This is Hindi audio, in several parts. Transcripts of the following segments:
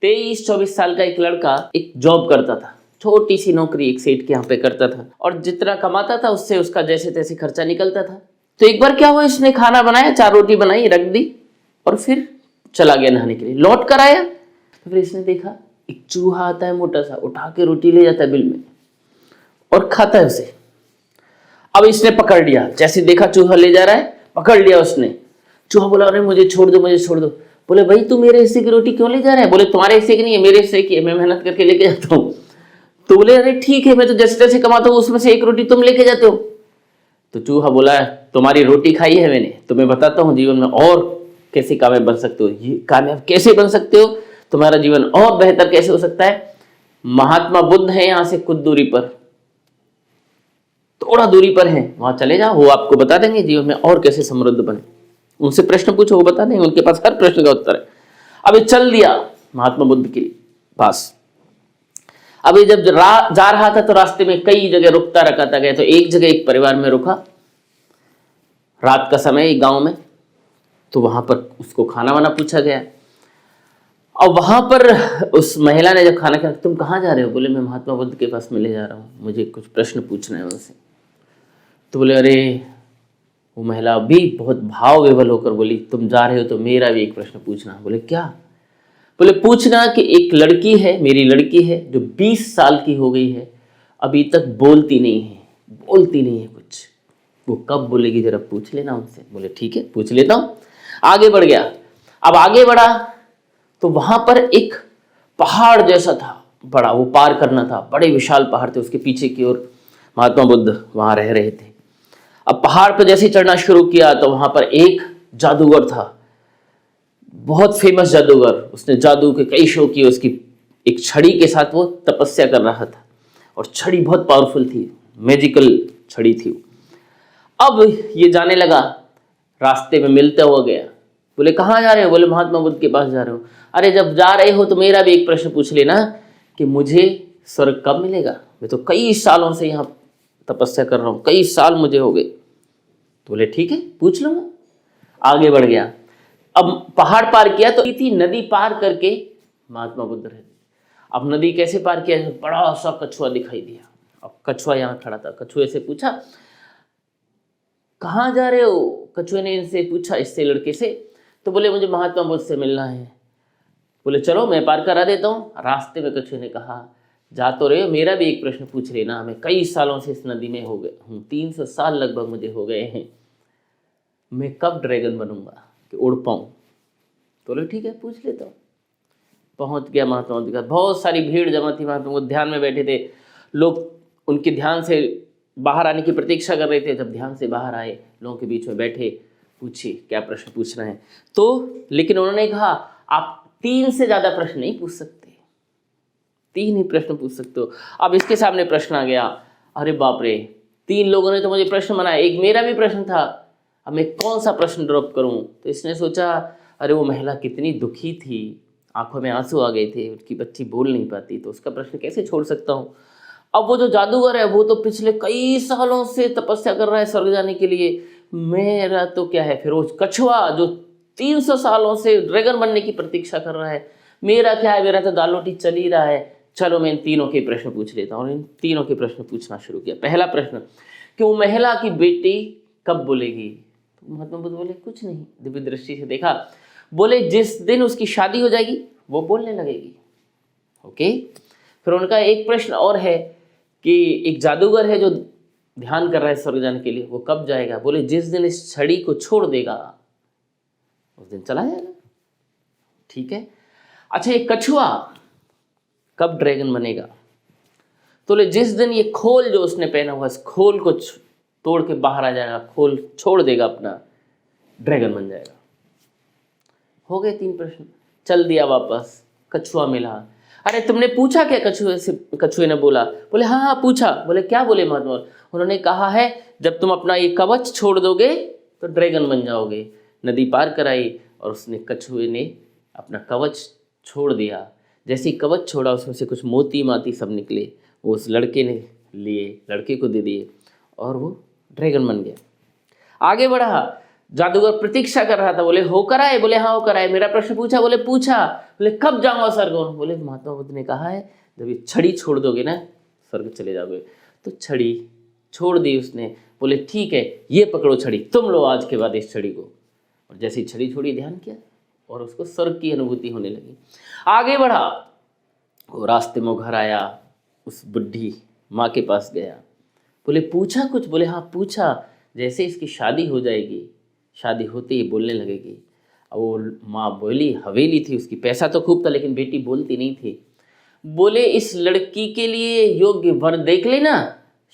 23-24 साल का एक लड़का एक जॉब करता था, छोटी सी नौकरी एक सेठ के यहाँ पे करता था, और जितना कमाता था उससे उसका जैसे तैसे खर्चा निकलता था। तो एक बार क्या हुआ, इसने खाना बनाया, 4 रोटी बनाई, रख दी और फिर चला गया नहाने के लिए। लौट कर आया तो फिर इसने देखा एक चूहा आता है मोटा सा, उठा के रोटी ले जाता है बिल में और खाता है उसे। अब इसने पकड़ लिया, जैसे देखा चूहा ले जा रहा है, पकड़ लिया उसने। चूहा बोला अरे मुझे छोड़ दो, मुझे छोड़ दो। बोले भाई तू मेरे हिस्से की रोटी क्यों ले जा रहा है? बोले तुम्हारे हिस्से की नहीं है, मेरे हिस्से की है, मैं मेहनत करके लेके जाता हूँ। तो बोले अरे ठीक है, मैं तो जैसे तैसे कमाता हूँ, उसमें से एक रोटी तुम लेके जाते हो। तो चूहा बोला तुम्हारी रोटी खाई है मैंने, तुम्हें बताता हूँ जीवन में और कैसे कामयाब बन सकते हो, ये कामयाब कैसे बन सकते हो, तुम्हारा जीवन और बेहतर कैसे हो सकता है। महात्मा बुद्ध है यहाँ से कुछ दूरी पर, थोड़ा दूरी पर है, वहां चले जाओ, वो आपको बता देंगे जीवन में और कैसे समृद्ध बने। उनसे प्रश्न पूछो, वो बता देंगे, उनके पास हर प्रश्न का उत्तर है। अब ये चल दिया महात्मा बुद्ध के पास। अब ये जब जा रहा था तो रास्ते में कई जगह रुकता रखाता गया। तो एक जगह एक परिवार में रुका, रात का समय एक गांव में। तो वहां पर उसको खाना वाना पूछा गया, और वहां पर उस महिला ने जब खाना खाया, तुम कहाँ जा रहे हो? बोले मैं महात्मा बुद्ध के पास मिलने जा रहा हूँ, मुझे कुछ प्रश्न पूछना है उनसे। तो बोले अरे, वो महिला भी बहुत भाव विवल होकर बोली तुम जा रहे हो तो मेरा भी एक प्रश्न पूछना। बोले क्या? बोले पूछना कि एक लड़की है, मेरी लड़की है जो 20 साल की हो गई है, अभी तक बोलती नहीं है, बोलती नहीं है कुछ, वो कब बोलेगी जरा पूछ लेना उनसे। बोले ठीक है पूछ लेता हूँ। आगे बढ़ गया। अब आगे बढ़ा तो वहां पर एक पहाड़ जैसा था बड़ा, वो पार करना था, बड़े विशाल पहाड़ थे, उसके पीछे की ओर महात्मा बुद्ध वहां रह रहे थे। अब पहाड़ पर जैसे चढ़ना शुरू किया तो वहां पर एक जादूगर था, बहुत फेमस जादूगर, उसने जादू के कई शो किए। उसकी एक छड़ी के साथ वो तपस्या कर रहा था, और छड़ी बहुत पावरफुल थी, मैजिकल छड़ी थी। अब ये जाने लगा, रास्ते में मिलता हुआ गया। बोले कहाँ जा रहे हो? बोले महात्मा बुद्ध के पास जा रहे हो। अरे जब जा रहे हो तो मेरा भी एक प्रश्न पूछ लेना कि मुझे स्वर्ग कब मिलेगा, मैं तो कई सालों से यहाँ तपस्या कर रहा हूँ, कई साल मुझे हो गए। तो बोले ठीक है पूछ लूंगा। आगे बढ़ गया। अब पहाड़ पार किया तो थी नदी पार करके महात्मा बुद्ध रहते। अब नदी कैसे पार किया? बड़ा सा कछुआ दिखाई दिया। अब कछुआ यहाँ खड़ा था, कछुए से पूछा कहाँ जा रहे हो? कछुए ने इनसे पूछा, इससे लड़के से। तो बोले मुझे महात्मा बुद्ध से मिलना है। बोले चलो मैं पार करा देता हूँ। रास्ते में कछुए ने कहा जा तो रहे हो, मेरा भी एक प्रश्न पूछ लेना, मैं कई सालों से इस नदी में हो गए हूँ, 300 साल लगभग मुझे हो गए हैं, मैं कब ड्रैगन बनूंगा कि उड़ पाऊँ? तो बोले ठीक है पूछ लेता हूँ। पहुँच गया महात्मा बुद्ध के पास, बहुत सारी भीड़ जमा थी, महात्मा बुद्ध ध्यान में बैठे थे, लोग उनके ध्यान से बाहर आने की प्रतीक्षा कर रहे थे। जब ध्यान से बाहर आए, लोगों के बीच में बैठे, पूछिए क्या प्रश्न पूछना है। तो लेकिन उन्होंने कहा आप 3 से ज़्यादा प्रश्न नहीं पूछ सकते, 3 ही प्रश्न पूछ सकते हो। अब इसके सामने प्रश्न आ गया, अरे बाप रे, 3 लोगों ने तो मुझे प्रश्न बनाया, एक मेरा भी प्रश्न था, अब मैं कौन सा प्रश्न ड्रॉप करूं? तो इसने सोचा अरे वो महिला कितनी दुखी थी, आंखों में आंसू आ गए थे, उसकी बच्ची बोल नहीं पाती, तो उसका प्रश्न कैसे छोड़ सकता हूँ। अब वो जो जादूगर है वो तो पिछले कई सालों से तपस्या कर रहा है स्वर्ग जाने के लिए, मेरा तो क्या है। फिर वो कछुआ जो 300 सालों से ड्रैगन बनने की प्रतीक्षा कर रहा है, मेरा क्या है, मेरा तो दाल रोटी चल ही रहा है। चलो मैं इन तीनों के प्रश्न पूछ लेता हूँ। इन तीनों के प्रश्न पूछना शुरू किया। पहला प्रश्न कि वो महिला की बेटी कब बोलेगी? तो महात्मा बुद्ध बोले कुछ नहीं, दिव्य दृष्टि से देखा, बोले जिस दिन उसकी शादी हो जाएगी वो बोलने लगेगी। ओके। फिर उनका एक प्रश्न और है कि एक जादूगर है जो ध्यान कर रहा है स्वर्ग जाने के लिए, वो कब जाएगा? बोले जिस दिन इस छड़ी को छोड़ देगा उस दिन चला जाएगा। ठीक है। अच्छा ये कछुआ कब ड्रैगन बनेगा? तो बोले जिस दिन ये खोल जो उसने पहना हुआ, इस खोल को तोड़ के बाहर आ जाएगा, खोल छोड़ देगा अपना, ड्रैगन बन जाएगा। हो गए 3 प्रश्न। चल दिया वापस, कछुआ मिला। अरे तुमने पूछा क्या कछुए से? कछुए ने बोला। बोले हाँ हाँ पूछा। बोले क्या बोले महात्मा? उन्होंने कहा है जब तुम अपना ये कवच छोड़ दोगे तो ड्रैगन बन जाओगे। नदी पार कराई और उसने, कछुए ने अपना कवच छोड़ दिया। जैसे ही कवच छोड़ा उसमें से कुछ मोती माती सब निकले, वो उस लड़के ने लिए, लड़के को दे दिए और वो ड्रैगन बन गया। आगे बढ़ा जादूगर प्रतीक्षा कर रहा था, बोले होकर आए, बोले हाँ होकर आए। मेरा प्रश्न पूछा, बोले पूछा। बोले कब जाऊंगा स्वर्ग? बोले महात्मा बुद्ध ने कहा है जब ये छड़ी छोड़ दोगे ना स्वर्ग चले जाओगे। तो छड़ी छोड़ दी उसने। बोले ठीक है, ये पकड़ो छड़ी, तुम लो आज के बाद इस छड़ी को। और जैसे ही छड़ी छोड़ी, ध्यान किया और उसको स्वर्ग की अनुभूति होने लगी। आगे बढ़ा, वो रास्ते में घर आया, उस बुढ़ी माँ के पास गया। बोले पूछा कुछ? बोले हाँ पूछा। जैसे इसकी शादी हो जाएगी, शादी होते ही बोलने लगेगी। अब वो माँ बोली, हवेली थी उसकी, पैसा तो खूब था, लेकिन बेटी बोलती नहीं थी। बोले इस लड़की के लिए योग्य वर देख लेना,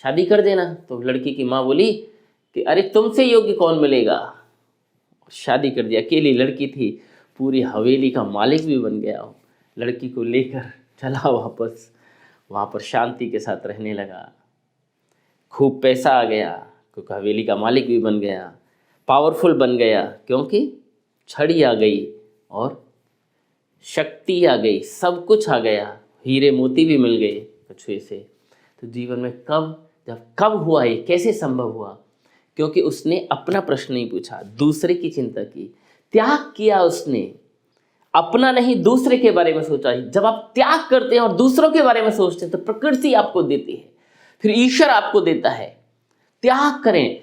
शादी कर देना। तो लड़की की माँ बोली कि अरे तुमसे योग्य कौन मिलेगा। शादी कर दिया। अकेली लड़की थी, पूरी हवेली का मालिक भी बन गया। लड़की को लेकर चला वापस, वहाँ पर शांति के साथ रहने लगा। खूब पैसा आ गया, क्योंकि हवेली का मालिक भी बन गया, पावरफुल बन गया, क्योंकि छड़ी आ गई और शक्ति आ गई, सब कुछ आ गया, हीरे मोती भी मिल गए कछुए से। तो जीवन में कब हुआ ये, कैसे संभव हुआ? क्योंकि उसने अपना प्रश्न नहीं पूछा, दूसरे की चिंता की, त्याग किया उसने, अपना नहीं दूसरे के बारे में सोचा। जब आप त्याग करते हैं और दूसरों के बारे में सोचते हैं तो प्रकृति आपको देती है, फिर ईश्वर आपको देता है। त्याग करें।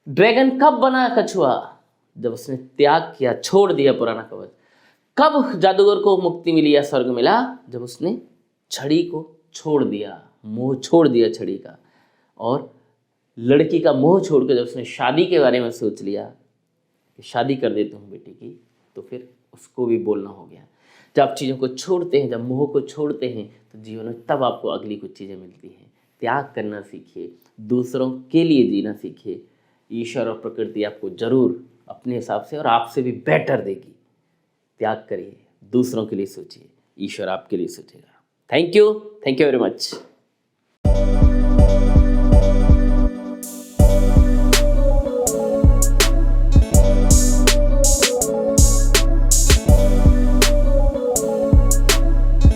ड्रैगन कब बना कछुआ? जब उसने त्याग किया, छोड़ दिया पुराना कवच। कब जादूगर को मुक्ति मिली या स्वर्ग मिला? जब उसने छड़ी को छोड़ दिया, मोह छोड़ दिया छड़ी का, और लड़की का मोह छोड़कर जब उसने शादी के बारे में सोच लिया कि शादी कर देता हूँ बेटी की, तो फिर उसको भी बोलना हो गया। जब आप चीज़ों को छोड़ते हैं, जब मोह को छोड़ते हैं, तो जीवन में तब आपको अगली कुछ चीज़ें मिलती हैं। त्याग करना सीखिए, दूसरों के लिए जीना सीखिए। ईश्वर और प्रकृति आपको जरूर अपने हिसाब से और आपसे भी बेटर देगी। त्याग करिए, दूसरों के लिए सोचिए, ईश्वर आपके लिए सोचेगा। Thank you very much.